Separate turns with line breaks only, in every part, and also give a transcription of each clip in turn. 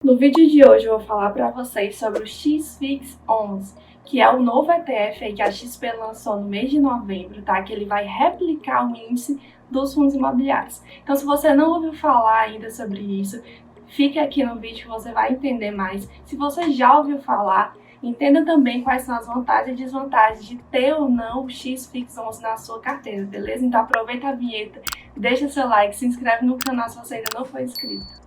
No vídeo de hoje eu vou falar para vocês sobre o XFIX11, que é o novo ETF aí que a XP lançou no mês de novembro, tá? Que ele vai replicar o índice dos fundos imobiliários. Então, se você não ouviu falar ainda sobre isso, fique aqui no vídeo que você vai entender mais. Se você já ouviu falar, entenda também quais são as vantagens e desvantagens de ter ou não o XFIX11 na sua carteira, beleza? Então aproveita a vinheta, deixa seu like, se inscreve no canal se você ainda não for inscrito.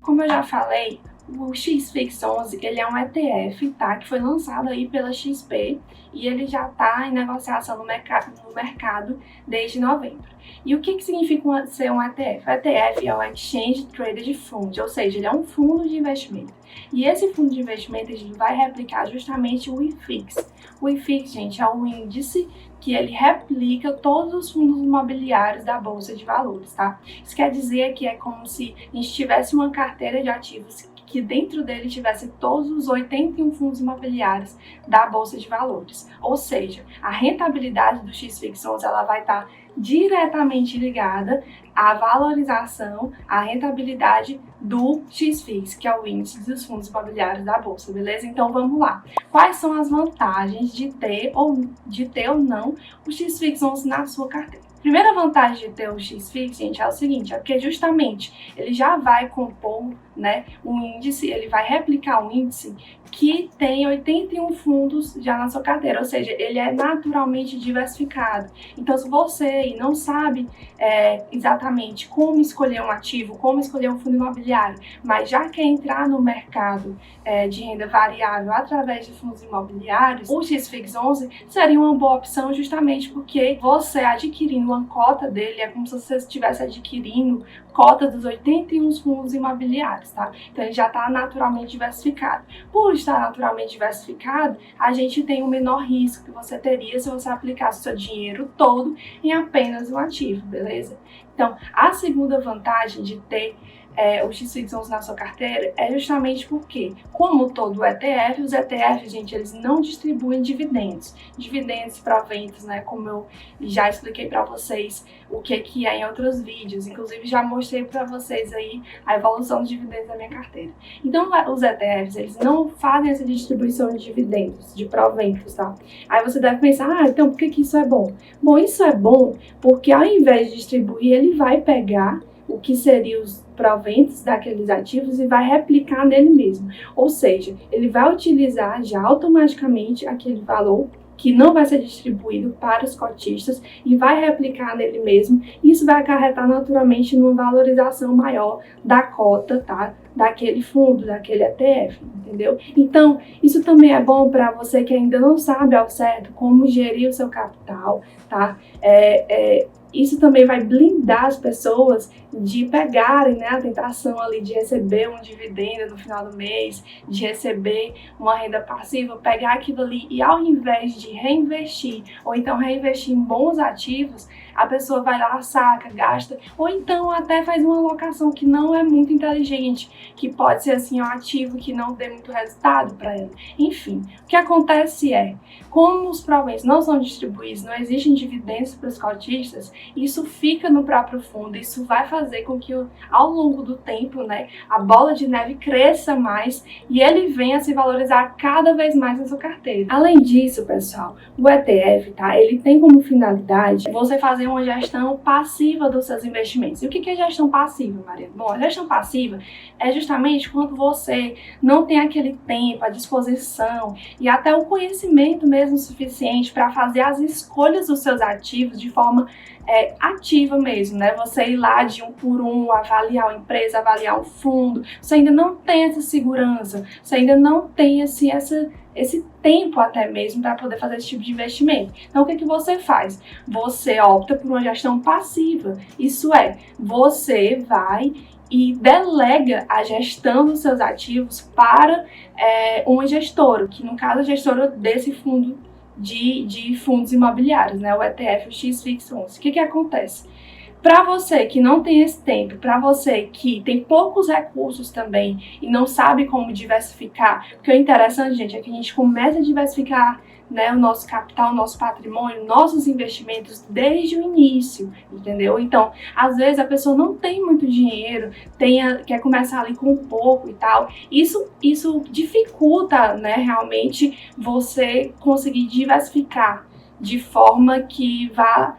Como eu já falei, o XFIX11 ele é um ETF, tá? Que foi lançado aí pela XP e ele já está em negociação no mercado desde novembro. E o que significa ser um ETF? O ETF é o Exchange Traded Fund, ou seja, ele é um fundo de investimento. E esse fundo de investimento ele vai replicar justamente o IFIX. O IFIX, gente, é um índice que ele replica todos os fundos imobiliários da Bolsa de Valores, tá? Isso quer dizer que é como se a gente tivesse uma carteira de ativos que dentro dele tivesse todos os 81 fundos imobiliários da Bolsa de Valores. Ou seja, a rentabilidade do XFIX11 ela vai estar diretamente ligada à valorização, à rentabilidade do XFIX, que é o índice dos fundos imobiliários da Bolsa, beleza? Então vamos lá. Quais são as vantagens de ter ou não o XFIX11 na sua carteira? Primeira vantagem de ter o XFIX, gente, é o seguinte, é porque justamente ele já vai compor, né, um índice, ele vai replicar um índice que tem 81 fundos já na sua carteira, ou seja, ele é naturalmente diversificado. Então, se você aí não sabe exatamente como escolher um ativo, como escolher um fundo imobiliário, mas já quer entrar no mercado de renda variável através de fundos imobiliários, o XFIX11 seria uma boa opção justamente porque você adquirindo uma cota dele é como se você estivesse adquirindo cota dos 81 fundos imobiliários, tá? Então ele já está naturalmente diversificado. Por estar naturalmente diversificado, a gente tem um menor risco que você teria se você aplicasse o seu dinheiro todo em apenas um ativo, beleza? Então, a segunda vantagem de ter o XFIX11 na sua carteira é justamente porque, como todo ETF, os ETFs, gente, eles não distribuem dividendos. Dividendos, proventos, né, como eu já expliquei para vocês o que é em outros vídeos, inclusive já mostrei para vocês aí a evolução dos dividendos da minha carteira. Então, os ETFs, eles não fazem essa distribuição de dividendos, de proventos, tá? Aí você deve pensar, então por que isso é bom? Bom, isso é bom porque ao invés de distribuir, ele vai pegar o que seriam os proventos daqueles ativos e vai replicar nele mesmo. Ou seja, ele vai utilizar já automaticamente aquele valor que não vai ser distribuído para os cotistas e vai replicar nele mesmo. Isso vai acarretar naturalmente numa valorização maior da cota, tá? Daquele fundo, daquele ETF, entendeu? Então, isso também é bom para você que ainda não sabe ao certo como gerir o seu capital, tá? Isso também vai blindar as pessoas de pegarem, né, a tentação ali de receber um dividendo no final do mês, de receber uma renda passiva, pegar aquilo ali e ao invés de reinvestir, ou então reinvestir em bons ativos, a pessoa vai lá, saca, gasta, ou então até faz uma alocação que não é muito inteligente, que pode ser assim um ativo que não dê muito resultado para ela. Enfim, o que acontece é, como os proventos não são distribuídos, não existem dividendos para os cotistas, isso fica no próprio fundo, isso vai fazer com que ao longo do tempo, né, a bola de neve cresça mais e ele venha a se valorizar cada vez mais na sua carteira. Além disso, pessoal, o ETF, tá, ele tem como finalidade você fazer uma gestão passiva dos seus investimentos. E o que é gestão passiva, Maria? Bom, a gestão passiva é justamente quando você não tem aquele tempo, a disposição e até o conhecimento mesmo suficiente para fazer as escolhas dos seus ativos de forma ativa mesmo, né? Você ir lá de um por um, avaliar uma empresa, avaliar um fundo, você ainda não tem essa segurança, você ainda não tem assim, esse tempo até mesmo para poder fazer esse tipo de investimento. Então, o que você faz? Você opta por uma gestão passiva, isso é, você vai e delega a gestão dos seus ativos para uma gestora, que no caso a gestora desse fundo de fundos imobiliários, né, o ETF, o XFIX11. O que acontece? Para você que não tem esse tempo, para você que tem poucos recursos também e não sabe como diversificar, porque o interessante, gente, é que a gente começa a diversificar né, o nosso capital, o nosso patrimônio, nossos investimentos desde o início, entendeu? Então, às vezes a pessoa não tem muito dinheiro, quer começar ali com pouco e tal. Isso dificulta, né, realmente você conseguir diversificar de forma que vá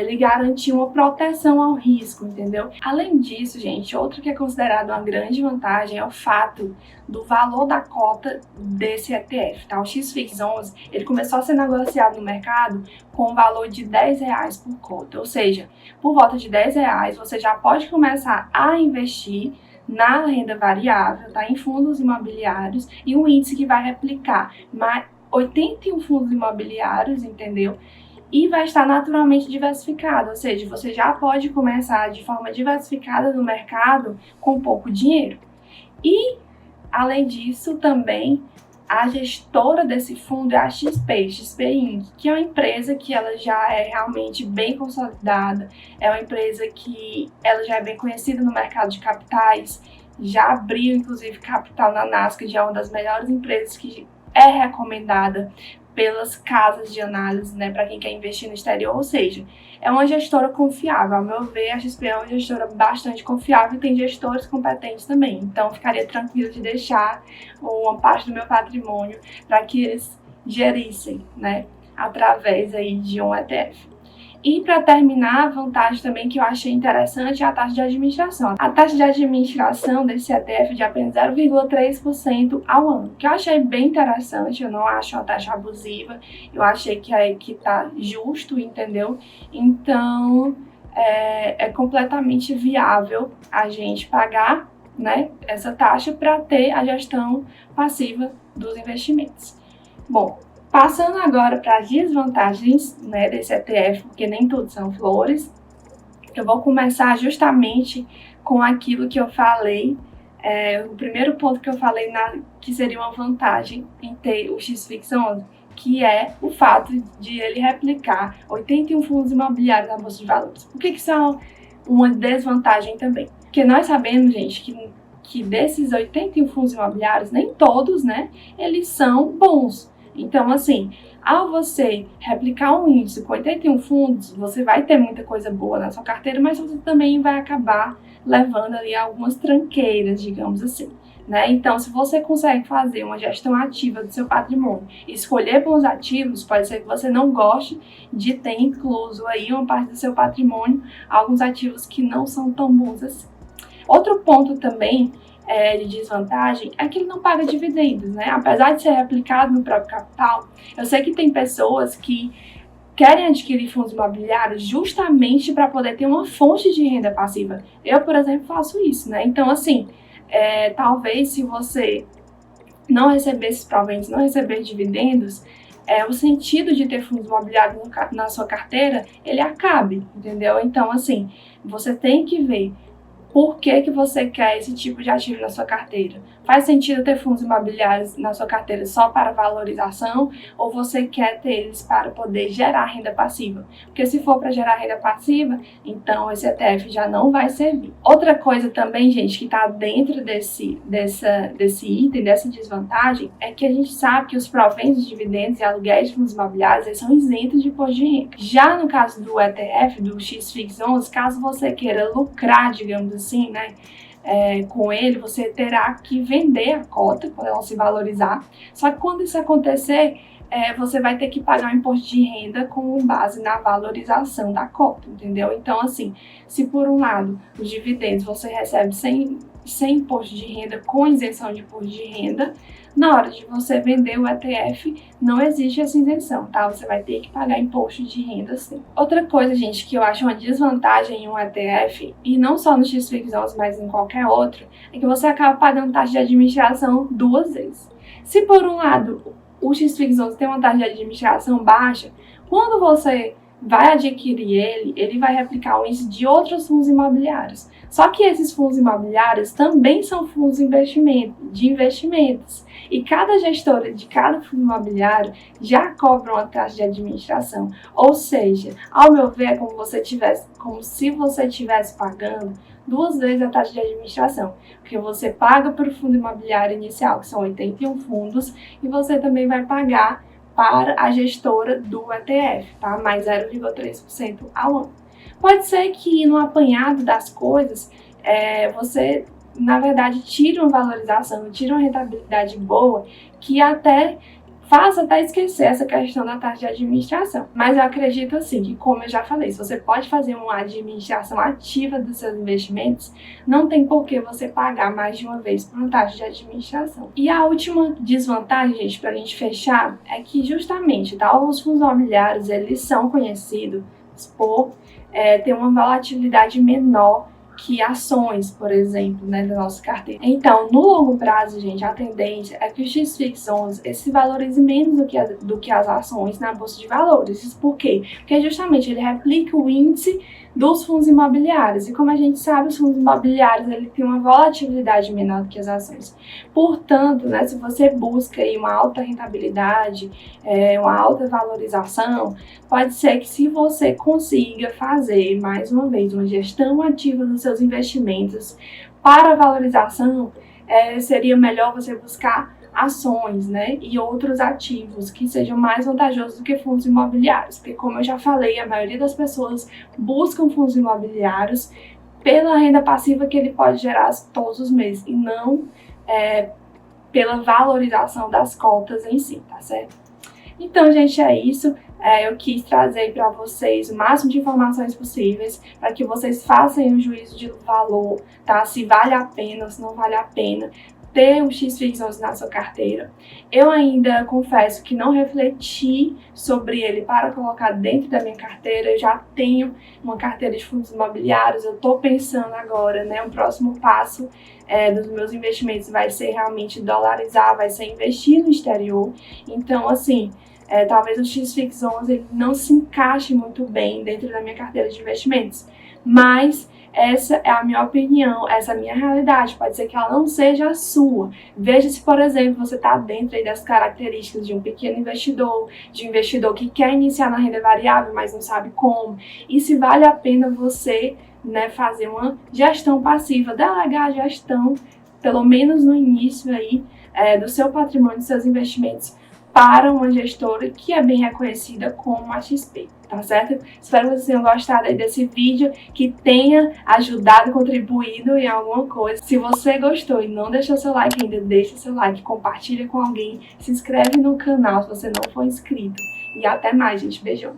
lhe garantir uma proteção ao risco, entendeu? Além disso, gente, outro que é considerado uma grande vantagem é o fato do valor da cota desse ETF, tá? O XFIX11, ele começou a ser negociado no mercado com o valor de R$10 por cota, ou seja, por volta de R$10 você já pode começar a investir na renda variável, tá? Em fundos imobiliários, e um índice que vai replicar 81 fundos imobiliários, entendeu? E vai estar naturalmente diversificado, ou seja, você já pode começar de forma diversificada no mercado com pouco dinheiro. E, além disso, também a gestora desse fundo é a XP Inc., que é uma empresa que ela já é realmente bem consolidada, é uma empresa que ela já é bem conhecida no mercado de capitais, já abriu, inclusive, capital na Nasdaq, já é uma das melhores empresas que é recomendada pelas casas de análise, né, para quem quer investir no exterior, ou seja, é uma gestora confiável. Ao meu ver, a XP é uma gestora bastante confiável e tem gestores competentes também, então ficaria tranquilo de deixar uma parte do meu patrimônio para que eles gerissem, né, através aí de um ETF. E para terminar, a vantagem também que eu achei interessante é a taxa de administração. A taxa de administração desse ETF é de apenas 0,3% ao ano, que eu achei bem interessante, eu não acho uma taxa abusiva, eu achei que tá justo, entendeu? Então, é completamente viável a gente pagar, né, essa taxa para ter a gestão passiva dos investimentos. Bom, passando agora para as desvantagens, né, desse ETF, porque nem tudo são flores, eu vou começar justamente com aquilo que eu falei, o primeiro ponto que eu falei que seria uma vantagem em ter o XFIX11, que é o fato de ele replicar 81 fundos imobiliários na Bolsa de Valores. Por que isso é uma desvantagem também? Porque nós sabemos, gente, que desses 81 fundos imobiliários, nem todos, né, eles são bons. Então, assim, ao você replicar um índice com 81 fundos, você vai ter muita coisa boa na sua carteira, mas você também vai acabar levando ali algumas tranqueiras, digamos assim, né? Então, se você consegue fazer uma gestão ativa do seu patrimônio e escolher bons ativos, pode ser que você não goste de ter incluso aí uma parte do seu patrimônio alguns ativos que não são tão bons assim. Outro ponto também de desvantagem é que ele não paga dividendos, né? Apesar de ser replicado no próprio capital, eu sei que tem pessoas que querem adquirir fundos imobiliários justamente para poder ter uma fonte de renda passiva. Eu, por exemplo, faço isso, né? Então, assim, talvez se você não receber esses proventos, não receber dividendos, o sentido de ter fundos imobiliários na sua carteira, ele acabe, entendeu? Então, assim, você tem que ver por que você quer esse tipo de ativo na sua carteira. Faz sentido ter fundos imobiliários na sua carteira só para valorização ou você quer ter eles para poder gerar renda passiva? Porque se for para gerar renda passiva, então esse ETF já não vai servir. Outra coisa também, gente, que está dentro desse item, dessa desvantagem, é que a gente sabe que os proventos de dividendos e aluguéis de fundos imobiliários eles são isentos de imposto de renda. Já no caso do ETF, do XFIX11, caso você queira lucrar, digamos assim, né, com ele, você terá que vender a cota quando ela se valorizar. Só que quando isso acontecer, você vai ter que pagar um imposto de renda com base na valorização da cota, entendeu? Então, assim, se por um lado os dividendos você recebe sem imposto de renda, com isenção de imposto de renda, na hora de você vender o ETF, não existe essa isenção, tá? Você vai ter que pagar imposto de renda, sim. Outra coisa, gente, que eu acho uma desvantagem em um ETF, e não só no XFIX11, mas em qualquer outro, é que você acaba pagando taxa de administração 2 vezes. Se por um lado o XFIX11 tem uma taxa de administração baixa, quando você vai adquirir ele vai replicar o índice de outros fundos imobiliários. Só que esses fundos imobiliários também são fundos de investimentos. E cada gestora de cada fundo imobiliário já cobra uma taxa de administração. Ou seja, ao meu ver, é como se você estivesse pagando 2 vezes a taxa de administração. Porque você paga para o fundo imobiliário inicial, que são 81 fundos, e você também vai pagar para a gestora do ETF, tá? Mais 0,3% ao ano. Pode ser que no apanhado das coisas, você, na verdade, tire uma valorização, tire uma rentabilidade boa, que faz até esquecer essa questão da taxa de administração. Mas eu acredito assim, que como eu já falei, se você pode fazer uma administração ativa dos seus investimentos, não tem por que você pagar mais de uma vez por uma taxa de administração. E a última desvantagem, gente, pra gente fechar, é que justamente, tá, os fundos imobiliários, eles são conhecidos por ter uma volatilidade menor que ações, por exemplo, né, da nossa carteira. Então, no longo prazo, gente, a tendência é que o XFIX 11 se valorize menos do que as ações na bolsa de valores. Isso por quê? Porque justamente ele replica o índice dos fundos imobiliários. E como a gente sabe, os fundos imobiliários ele tem uma volatilidade menor do que as ações. Portanto, né, se você busca aí uma alta rentabilidade, uma alta valorização, pode ser que se você consiga fazer, mais uma vez, uma gestão ativa dos seus investimentos para valorização, seria melhor você buscar ações, né, e outros ativos que sejam mais vantajosos do que fundos imobiliários, porque como eu já falei, a maioria das pessoas buscam fundos imobiliários pela renda passiva que ele pode gerar todos os meses e não pela valorização das cotas em si, tá certo? Então, gente, é isso. Eu quis trazer para vocês o máximo de informações possíveis para que vocês façam um juízo de valor, tá? Se vale a pena ou se não vale a pena ter um XFIX 11 na sua carteira. Eu ainda confesso que não refleti sobre ele para colocar dentro da minha carteira. Eu já tenho uma carteira de fundos imobiliários, eu estou pensando agora, né, o próximo passo dos meus investimentos vai ser realmente dolarizar, vai ser investir no exterior. Então, assim, talvez o XFIX 11 ele não se encaixe muito bem dentro da minha carteira de investimentos, mas essa é a minha opinião, essa é a minha realidade. Pode ser que ela não seja a sua. Veja se, por exemplo, você está dentro aí das características de um pequeno investidor, de um investidor que quer iniciar na renda variável, mas não sabe como. E se vale a pena você, né, fazer uma gestão passiva, delegar a gestão, pelo menos no início aí, do seu patrimônio, dos seus investimentos, para uma gestora que é bem reconhecida como a XP, tá certo? Espero que vocês tenham gostado aí desse vídeo, que tenha ajudado, contribuído em alguma coisa. Se você gostou e não deixou seu like ainda, deixa seu like, compartilha com alguém, se inscreve no canal se você não for inscrito. E até mais, gente. Beijão!